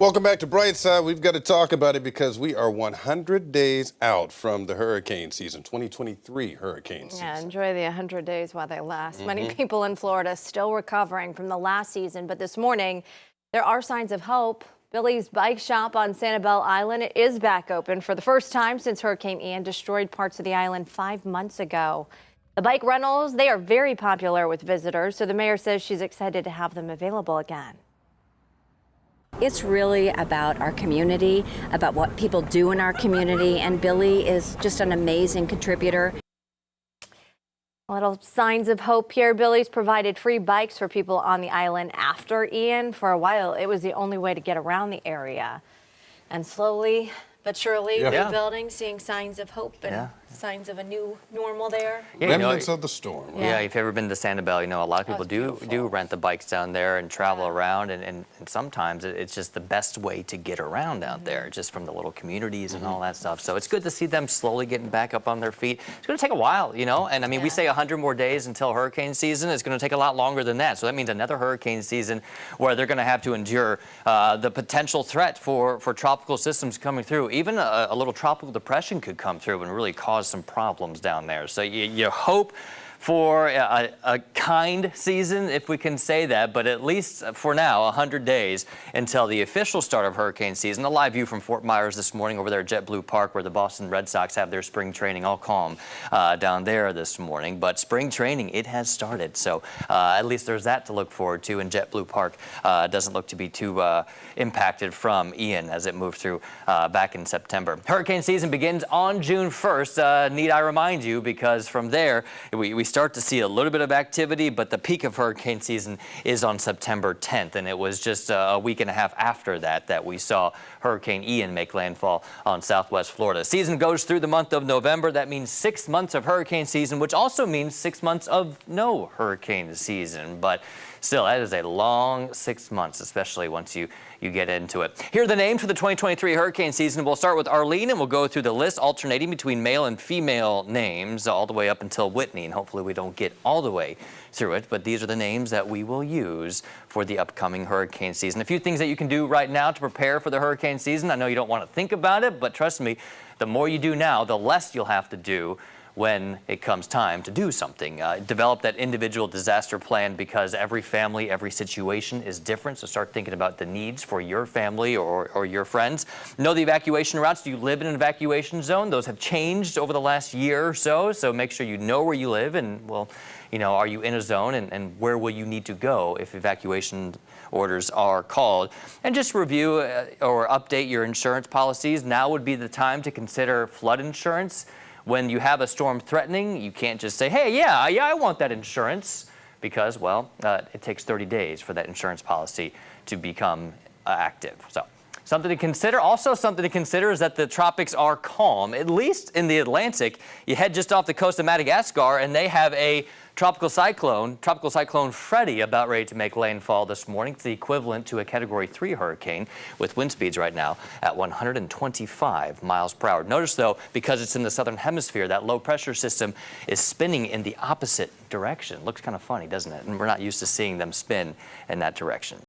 Welcome back to Brightside. We've got to talk about it because we are 100 days out from the hurricane season, 2023 hurricane season. Yeah, enjoy the 100 days while they last. Many people in Florida still recovering from the last season, but this morning there are signs of hope. Billy's Bike Shop on Sanibel Island is back open for the first time since Hurricane Ian destroyed parts of the island 5 months ago. The bike rentals, they are very popular with visitors, so the mayor says she's excited to have them available again. It's really about our community, about what people do in our community, and Billy is just an amazing contributor. Little signs of hope here. Billy's provided free bikes for people on the island after Ian. For a while, it was the only way to get around the area. And slowly but surely, rebuilding, seeing signs of hope and signs of a new normal there. Yeah, remnants of the storm. Right? Yeah, if you've ever been to Sanibel, a lot of people do rent the bikes down there and travel around, and sometimes it's just the best way to get around out there, just from the little communities and all that stuff. So it's good to see them slowly getting back up on their feet. It's going to take a while, and I mean, we say 100 more days until hurricane season. It's going to take a lot longer than that. So that means another hurricane season where they're going to have to endure the potential threat for tropical systems coming through. Even a little tropical depression could come through and really cause some problems down there. So you hope for a kind season, if we can say that, but at least for now, 100 days until the official start of hurricane season. A live view from Fort Myers this morning over there at JetBlue Park, where the Boston Red Sox have their spring training, all calm down there this morning. But spring training, it has started. So at least there's that to look forward to, and JetBlue Park doesn't look to be too impacted from Ian as it moved through back in September. Hurricane season begins on June 1st. Need I remind you, because from there, we start to see a little bit of activity, but the peak of hurricane season is on September 10th, and it was just a week and a half after that we saw Hurricane Ian make landfall on southwest Florida. Season goes through the month of November. That means 6 months of hurricane season, which also means 6 months of no hurricane season. But still, that is a long 6 months, especially once you get into it. Here are the names for the 2023 hurricane season. We'll start with Arlene, and we'll go through the list, alternating between male and female names all the way up until Whitney. And hopefully we don't get all the way through it, but these are the names that we will use for the upcoming hurricane season. A few things that you can do right now to prepare for the hurricane season. I know you don't want to think about it, but trust me, the more you do now, the less you'll have to do when it comes time to do something. Develop that individual disaster plan, because every family, every situation is different. So start thinking about the needs for your family or your friends. Know the evacuation routes. Do you live in an evacuation zone? Those have changed over the last year or so. So make sure you know where you live, and are you in a zone, and where will you need to go if evacuation orders are called. And just review or update your insurance policies. Now would be the time to consider flood insurance. When you have a storm threatening, you can't just say, hey, yeah, I want that insurance, because, it takes 30 days for that insurance policy to become active. So something to consider. Also something to consider is that the tropics are calm, at least in the Atlantic. You head just off the coast of Madagascar, and they have a Tropical Cyclone Freddie, about ready to make landfall this morning. It's the equivalent to a Category 3 hurricane, with wind speeds right now at 125 miles per hour. Notice, though, because it's in the southern hemisphere, that low pressure system is spinning in the opposite direction. Looks kind of funny, doesn't it? And we're not used to seeing them spin in that direction.